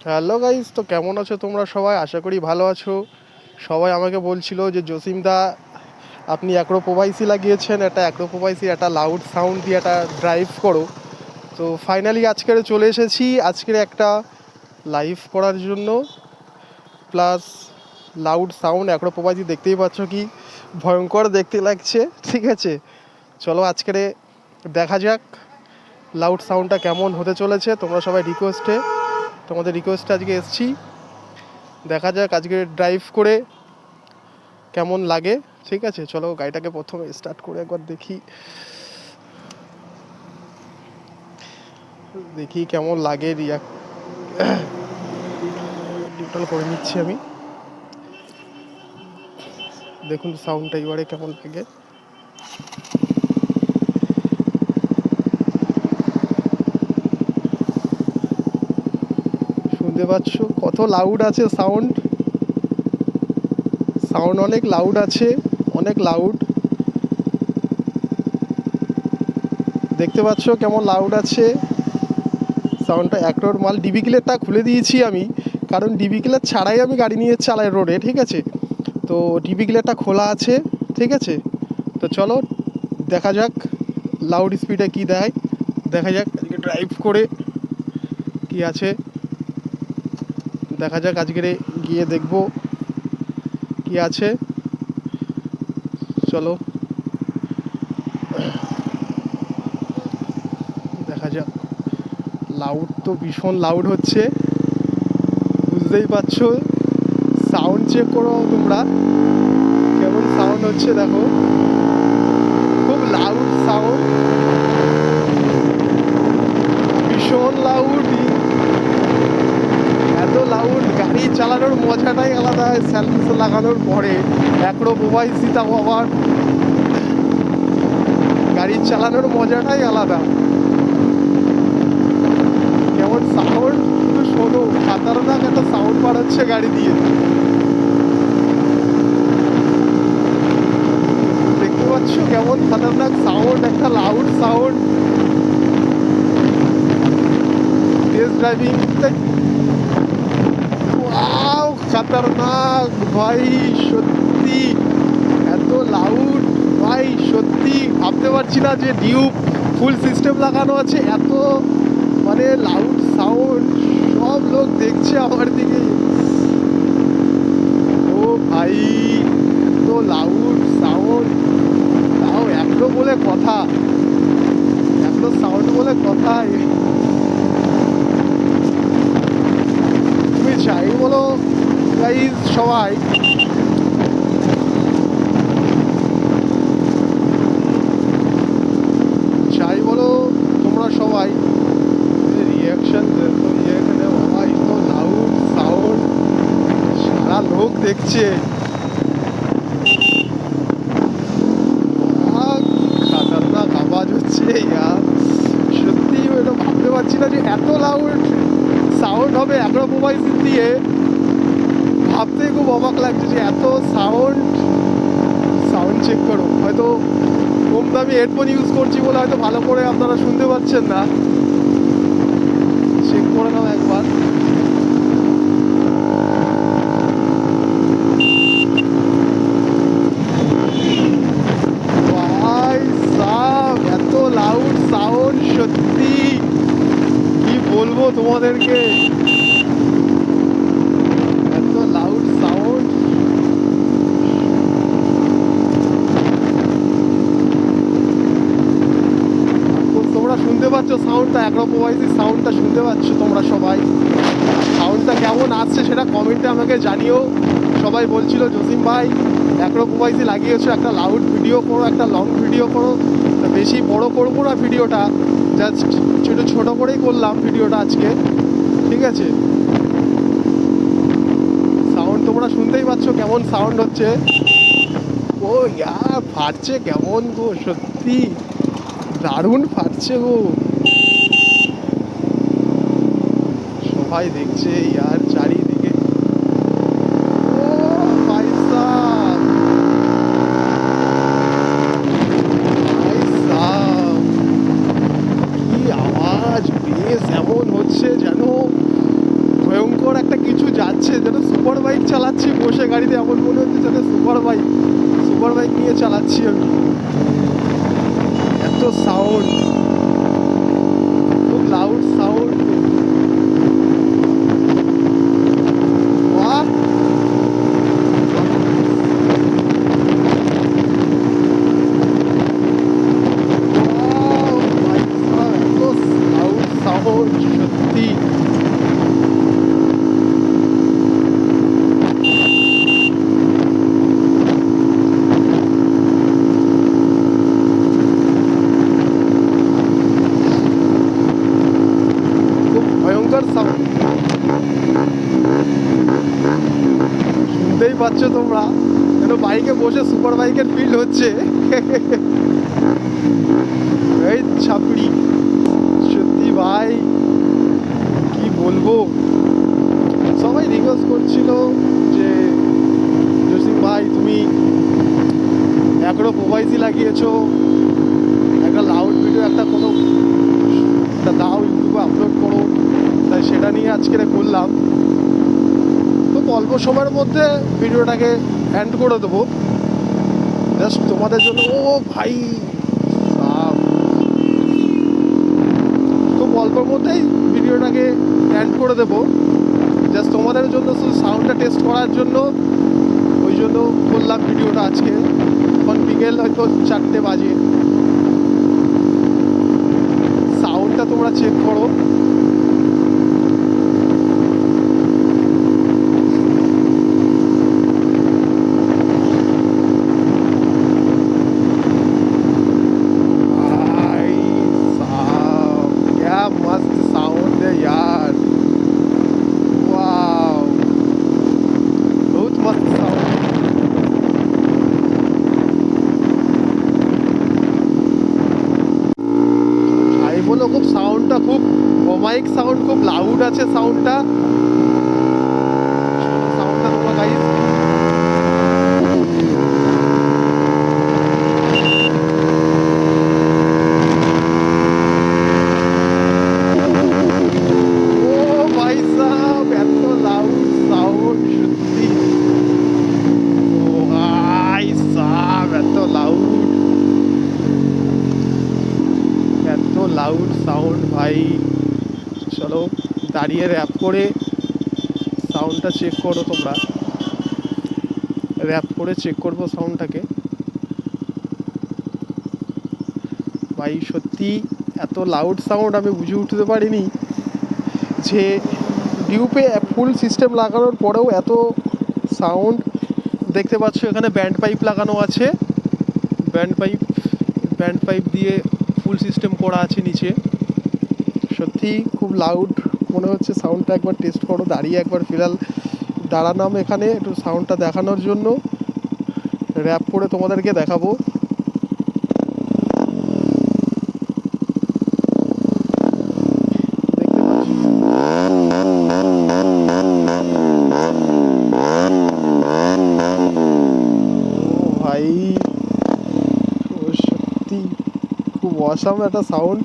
Hello guys, তো কেমন আছো তোমরা সবাই? আশা করি ভালো আছো। সবাই আমাকে বলছিল যে জসিমদা, আপনি অ্যাক্রোপোভাইসি লাগিয়েছেন, একটা অ্যাক্রোপোভাইসি একটা লাউড সাউন্ড দিয়ে একটা ড্রাইভ করো। তো ফাইনালি আজকের চলে এসেছি আজকের একটা লাইভ করার জন্য, প্লাস লাউড সাউন্ড অ্যাক্রোপোভাইসি। দেখতেই পাচ্ছ কি ভয়ঙ্কর দেখতে লাগছে, ঠিক আছে? চলো আজকের দেখা যাক লাউড সাউন্ডটা কেমন হতে চলেছে। তোমরা সবাই তোমাদের রিকোয়েস্টে আজকে এসছি। দেখা যাক আজকে ড্রাইভ করে কেমন লাগে, ঠিক আছে? চলো গাড়িটাকে প্রথমে স্টার্ট করে একবার দেখি দেখি কেমন লাগে। নিউট্রাল করে নিচ্ছি আমি। দেখুন সাউন্ডটা এবারে কেমন লাগে। শুনতে পাচ্ছ কত লাউড আছে সাউন্ড? সাউন্ড অনেক লাউড আছে, অনেক লাউড। দেখতে পাচ্ছ কেমন লাউড আছে সাউন্ডটা। একটোর মাল ডিবি কিলারটা খুলে দিয়েছি আমি, কারণ ডিবি কিলার ছাড়াই আমি গাড়ি নিয়ে চালাই রোডে, ঠিক আছে? তো ডিবি কিলারটা খোলা আছে, ঠিক আছে? তো চলো দেখা যাক লাউড স্পিডে কী দেয়। দেখা যাক আজকে ড্রাইভ করে কি আছে। দেখা যাক আজকে গিয়ে দেখবো কি আছে। চলো দেখা যাক। লাউড তো ভীষণ লাউড হচ্ছে, বুঝতেই পারছো। সাউন্ড চেক করো তোমরা কেমন সাউন্ড হচ্ছে, দেখো খুব লাউড সাউন্ড, ভীষণ লাউড। এত লাউড গাড়ি চালানোর মজাটাই আলাদা। সার্ভিস লাগানোর পরে অ্যাক্রোপোভাইসি, তাও আবার গাড়ি চালানোর মজাটাই আলাদা। কেমন সাউন্ড শুধু শোনো, খাতারনাক একটা সাউন্ড বার হচ্ছে গাড়ি দিয়ে। দেখতে পাচ্ছ কেমন খাতারনাক সাউন্ড, একটা loud sound. Test driving wow, খাতারনাক ভাই, সত্যি এত লাউড ভাই, সত্যি ভাবতে পারছি না যে ডিউক ফুল সিস্টেম লাগানো আছে, এত মানে লাউড সাউন্ড। সব লোক দেখছে আমার দিকে। ও ভাই, এত লাউড সাউন্ড, তাও একটো বলে কথা, এত সাউন্ড বলে কথা। তুমি চাই বলো গাইজ সবাই, চাই বলো তোমরা সবাই রিয়াকশন দেখো। এখানে বাবা এত লাউড সাউন্ড, সারা লোক দেখছে। খাতারনাক আওয়াজ হচ্ছে ইয়ার, সত্যি এটা ভাবতে পারছি না যে এত লাউড সাউন্ড হবে অ্যাক্রোপোভাইসি দিয়ে। ভাবতেই খুব অবাক লাগছে যে এত সাউন্ড। সাউন্ড চেক করো, হয়তো কম দামি হেডফোন ইউজ করছি বলে হয়তো ভালো করে আপনারা শুনতে পাচ্ছেন না। চেক করে নাও একবার। ভাই সাব, এত লাউড সাউন্ড, সত্যি কি বলবো তোমাদেরকে, এত লাউড সাউন্ড। তোমরা শুনতে পাচ্ছ সাউন্ডটা, অ্যাক্রোপোভাইসি সাউন্ডটা শুনতে পাচ্ছ তোমরা সবাই? সাউন্ডটা কেমন আসছে সেটা কমেন্টে আমাকে জানিও। সবাই বলছিল জসিম ভাই অ্যাক্রোপোভাইসি লাগিয়েছো, একটা লাউড ভিডিও করো, একটা লং ভিডিও করো। বেশি বড় করবো না ভিডিওটা, জাস্ট একটু ছোটো করেই করলাম ভিডিওটা আজকে, ঠিক আছে? সাউন্ড তোমরা শুনতেই পাচ্ছ কেমন সাউন্ড হচ্ছে। ও ইয়া, ফাটছে কেমন গো, সত্যি দারুণ ফাটছে গো। সবাই দেখছে ইয়ার চারিদিকে। ও ভাই সাব, ভাই সাব, কি আওয়াজ, বেশ এমন হচ্ছে যেন ভয়ঙ্কর চালাচ্ছি বসে গাড়িতে, এমন মনে হচ্ছে যাতে সুপার বাইক নিয়ে চালাচ্ছি আমি। এত সাউন্ড, খুব লাউড সাউন্ড। বাহ, এত লাউড সাউন্ড সত্যি। খুব ভয়ঙ্কর সাউন্ড, শুনতেই পাচ্ছ তোমরা, যেন বাইকে বসে সুপার বাইকের ফিল হচ্ছে। এই ছাপড়ি, সত্যি ভাই কি বলবো। সবাই রিকোয়েস্ট করছিল যে জসিম ভাই তুমি এখনো প্রোভাইসি লাগিয়েছো, একটা লাউড ভিডিও একটা কোনো একটা দাও, ইউটিউবে আপলোড করো। তাই সেটা নিয়ে আজকে করলাম। তো অল্প সময়ের মধ্যে ভিডিওটাকে এন্ড করে দেবো, জাস্ট তোমাদের জন্য। ও ভাই সাব, খুব অল্পের মধ্যেই ভিডিওটাকে এন্ড করে দেবো, জাস্ট তোমাদের জন্য, শুধু সাউন্ডটা টেস্ট করার জন্য। ওই জন্য করলাম ভিডিওটা আজকে। এখন বিকেল হয়তো 4টে বাজে। সাউন্ডটা তোমরা চেক করো। भाई साहब, क्या मस्त साउंड है यार, वाह, बहुत मस्त साउंड। ভাই বলো, খুব সাউন্ডটা খুব অমাইক সাউন্ড, খুব লাউড আছে সাউন্ডটা। সাউন্ডটা তোমরা গাইস, ও ভাই সাহেব, এত লাউড সাউন্ড সত্যি। ও ভাই সাহেব, এত লাউড সাউন্ড ভাই। চলো দাঁড়িয়ে র্যাপ করে সাউন্ডটা চেক করো তোমরা। র্যাপ করে চেক করবো সাউন্ডটাকে। ভাই সত্যি এত লাউড সাউন্ড আমি বুঝে উঠতে পারিনি যে ডিউপে ফুল সিস্টেম লাগানোর পরেও এত সাউন্ড। দেখতে পাচ্ছ এখানে ব্যান্ড পাইপ লাগানো আছে, ব্যান্ড পাইপ দিয়ে ফুল সিস্টেম করা আছে নিচে। সত্যি খুব লাউড মনে হচ্ছে সাউন্ডটা। একবার টেস্ট করো দাঁড়িয়ে, একবার ফিলহাল দাঁড়ালাম এখানে একটু সাউন্ডটা দেখানোর জন্য। র্যাপ করে তোমাদেরকে দেখাবো। দেখতে পাচ্ছ, ও ভাই, ও সত্যি খুব অসাম একটা সাউন্ড।